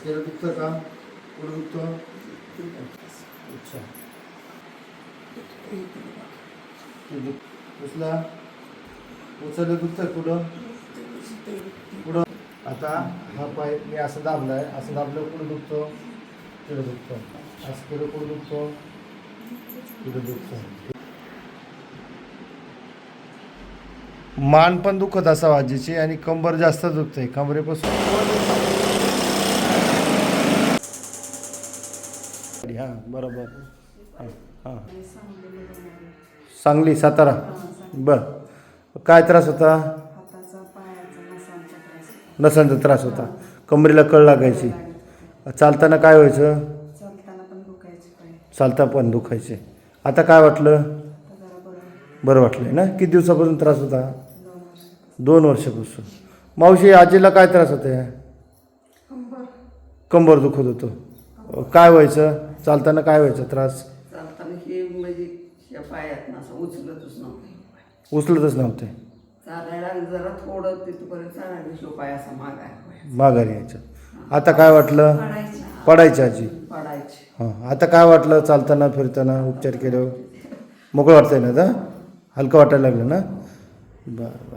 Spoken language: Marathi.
केलं दुखतं का? पुढं दुखतं? अच्छा उचला उचललं दुखतं पुढं पुढं. आता हा पाय मी असं दाबलाय, असं दाबलं पुढं दुखतो, पुढं दुखतो, असं केलं पुढं दुखतो, पुढं दुखतो. मान पण दुखत असा आजीची आणि कंबर जास्त दुखते कमरेपासून. हां बरोबर. हां हां सांगली सातारा. बरं काय त्रास होता? नसांचा त्रास होता. कमरेला कळ लागायची. चालताना काय व्हायचं? चालता पण दुखायचे. आता काय वाटलं? बरं वाटलं ना? किती दिवसापासून त्रास होता? 2 वर्षापासून. मावशी आजीला काय त्रास होते? कंबर दुखत होतं. काय व्हायचं? चालताना काय व्हायचं त्रास? चालताना हे म्हणजे पायात असं उचलतच नव्हते. उचलतच नव्हते. चालायला जरा थोडं तिथपर्यंत चालायला पाय असा माघारी यायचं. आता काय वाटलं? पडायची आजी. पडायचे. हां आता काय वाटलं चालताना फिरताना उपचार केल्यावर? मोकळं वाटतंय ना आता? हलकं वाटायला लागलं ना? बरं बरं.